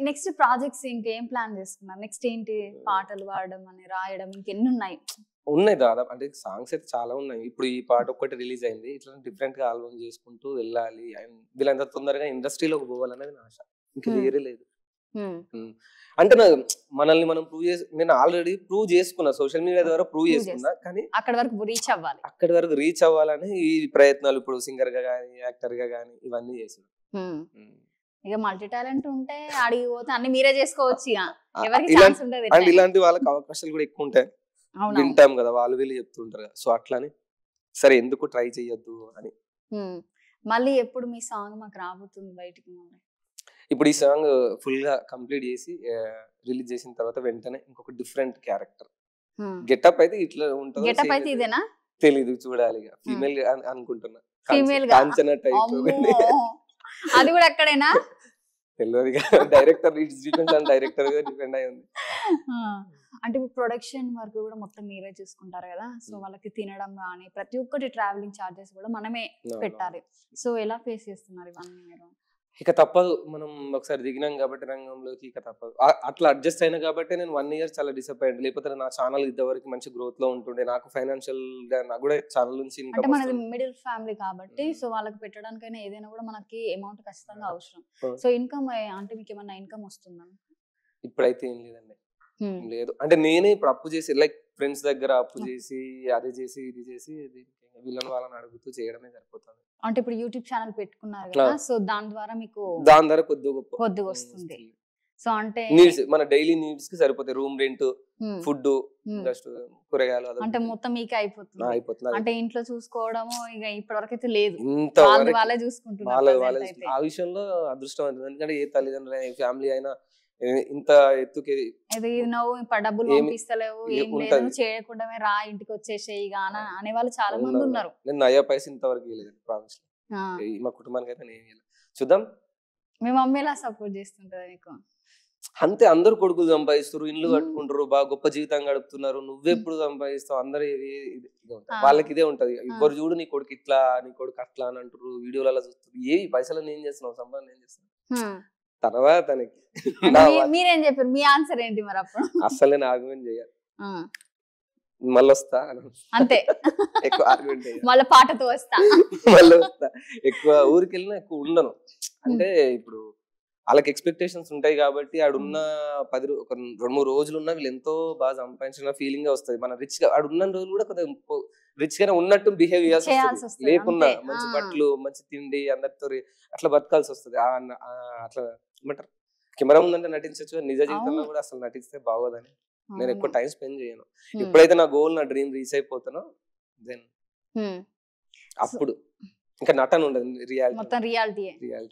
Next projects ఇంకేం plan చేసుకున్నారు? Next ఏంటి? పాటలు పాడడం అని, రాయడం ఇంకెన్ని ఉన్నాయి? ఉన్నాయి దాదాపు, అంటే సాంగ్స్ అయితే చాలా ఉన్నాయి. ఇప్పుడు ఈ పాట ఒక్కటి రిలీజ్ అయింది, ఇట్లా డిఫరెంట్ గా ఆల్బమ్ చేసుకుంటూ వెళ్ళాలి అండ్ వీళ్ళంత తొందరగా ఇండస్ట్రీలోకి పోవాలనేది నా ఆశ, ఇంకా వేరే లేదు. అంటే మనల్ని మనం ప్రూవ్ చేసి, నేను ఆల్రెడీ ప్రూవ్ చేసుకున్నా, సోషల్ మీడియా ద్వారా ప్రూవ్ చేసుకున్నా, కానీ అక్కడి వరకు రీచ్ అవ్వాలి, అక్కడి వరకు రీచ్ అవ్వాలని ఈ ప్రయత్నాలు ఇప్పుడు సింగర్ గా గానీ యాక్టర్ గా గానీ ఇవన్నీ చేసిన. ఇక మల్టీ టాలెంట్ ఉంటే అడిగి పోతే అన్ని మీరే చేసుకోవచ్చు. అండ్ ఇలాంటి వాళ్ళకి అవకాశాలు కూడా ఎక్కువ ఉంటాయి, వింటాం కదా, వాళ్ళు వీళ్ళు చెప్తుంటారు కదా, సో అట్లానే సరే ఎందుకు ట్రై చెయ్యొద్దు అని. మళ్ళీ ఎప్పుడు మీ సాంగ్ మాకు రాబోతుంది బయటికి? ఇప్పుడు ఈ సాంగ్ ఫుల్ గా కంప్లీట్ చేసి రిలీజ్ చేసిన తర్వాత వెంటనే ఇంకొక డిఫరెంట్ క్యారెక్టర్ గెటప్ అయితే ఇట్లా ఉంటుంది. గెటప్ అయితే ఇదేనా తెలీదు, చూడాలి. ఫీమేల్ అనుకుంటున్నా, ఫీమేల్ కాంచనా టైప్. అది కూడా అక్కడేనా తెలియదు, డైరెక్టర్ డైరెక్టర్ గా డిపెండ్ అయి ఉంది. అంటే ఇప్పుడు ప్రొడక్షన్ వర్క్ కూడా మొత్తం మీరే చూసుకుంటారు కదా, సో వాళ్ళకి తినడం కానీ ప్రతి ఒక్కటి ట్రావెలింగ్ చార్జెస్ కూడా మనమే పెట్టాలి. సో ఎలా ఫేస్ చేస్తున్నారు ఇవన్నీ మీరు? ఇక తప్పదు, మనం ఒకసారి దిగినాం కాబట్టి రంగంలోకి, ఇక తప్పదు. అట్లా అడ్జస్ట్ అయినా కాబట్టి నేను 1 year చాలా డిసప్పాయింట్. లేకపోతే నా ఛానల్ ఇంతవరకు మంచి గ్రోత్ లో ఉంటుండే, నాకు ఫైనాన్షియల్ గా నాకు కూడా ఛానల్ నుంచి అంటే మనది మిడిల్ ఫ్యామిలీ కాబట్టి, సో వాళ్ళకి పెట్టడానికైనా ఏదైనా కూడా మనకి అమౌంట్ ఖచ్చితంగా అవసరం. సో ఇన్కమ్ అంటే మీకు ఏమన్నా ఇన్కమ్ వస్తుందా? ఇప్పుడైతే ఏం లేదండి, లేదు. అంటే నేనే ఇప్పుడు అప్పు చేసి, లైక్ ఫ్రెండ్స్ దగ్గర అప్పు చేసి, అది చేసి ఇది చేసి వీళ్ళని వాళ్ళని అడుగుతూ చేయడమే సరిపోతుంది. అంటే ఇప్పుడు యూట్యూబ్ ఛానల్ పెట్టుకున్నారు కదా, సో దాని ద్వారా మీకు కొద్దిగా వస్తుంది. సో అంటే నీడ్స్, మన డైలీ నీడ్స్ కి సరిపోతాయి. రూమ్ రెంట్, ఫుడ్, జస్ట్ కూరగాయలు, అంటే మొత్తం మీకే అయిపోతుంది. అంటే ఇంట్లో చూసుకోవడము ఇక ఇప్పటి వరకు అయితే లేదు, వాళ్ళే చూసుకుంటున్నారు. ఆ విషయంలో అదృష్టం, ఎందుకంటే ఏ తల్లిదండ్రులు ఫ్యామిలీ అయినా ఇంత ఎత్తుకి డబ్బులు పంపిస్తలేవు, ఏం లేదు, చేయకుండా రా ఇంటికి వచ్చేసేయి అనే వాళ్ళు చాలా మంది ఉన్నారు. నేను నయా పైసా ఇంతవరకు ఇవ్వలేదు, ప్రామిస్. మా కుటుంబానికి అయితే నేను ఇవ్వలేదు. చూద్దాం. మీ మమ్మీ ఎలా సపోర్ట్ చేస్తుంటది నీకు? అంతే, అందరు కొడుకులు సంపాదిస్తారు, ఇల్లు కట్టుకుంటారు, బాగా గొప్ప జీవితం గడుపుతున్నారు. నువ్వెప్పుడు సంపాదిస్తావు? అందరు వాళ్ళకి ఇదే ఉంటది. ఎవరు చూడు నీ కొడుకు ఇట్లా, నీ కొడుకు అట్లా అని అంటారు, వీడియోలలో చూస్తారు. ఏ పైసలు ఏం చేస్తున్నావు, సంపాదన ఏం చేస్తున్నావు తర్వాత మీరేం చెప్పారు? మీ ఆన్సర్ ఏంటి మరి అప్పుడు? అసలు నేను ఆర్గ్యుమెంట్ చేయాలి, మళ్ళీ వస్తా అంతే, ఎక్కువ ఆర్గ్యుమెంట్ చేయాలి, మళ్ళీ పాటతో వస్తా, మళ్ళీ వస్తా. ఎక్కువ ఊరికి వెళ్ళినా ఎక్కువ ఉండను. అంటే ఇప్పుడు వాళ్ళకి ఎక్స్పెక్టేషన్స్ ఉంటాయి కాబట్టి ఆడున్న 2-3 రోజులు ఉన్నా వీళ్ళు ఎంతో బాగా సంపాదించిన ఫీలింగ్ వస్తుంది. మన రిచ్ గా ఆడున్న రోజులు కూడా కొంచెం రిచ్ గానే ఉన్నట్టు బిహేవ్ చేయాల్సి వస్తుంది. లేకున్నా మంచి బట్టలు, మంచి తిండి, అందరితో అట్లా బతకాల్సి వస్తుంది. అట్లా ఏమంటారు, కెమెరా ముందంటే నటించచ్చు, నిజ జీవితంలో కూడా అసలు నటిస్తే బాగోదని నేను ఎక్కువ టైం స్పెండ్ చేయను. ఎప్పుడైతే నా గోల్, నా డ్రీమ్ రీచ్ అయిపోతానో దెన్ అప్పుడు ఇంకా నటన ఉండదు, రియాలిటీ.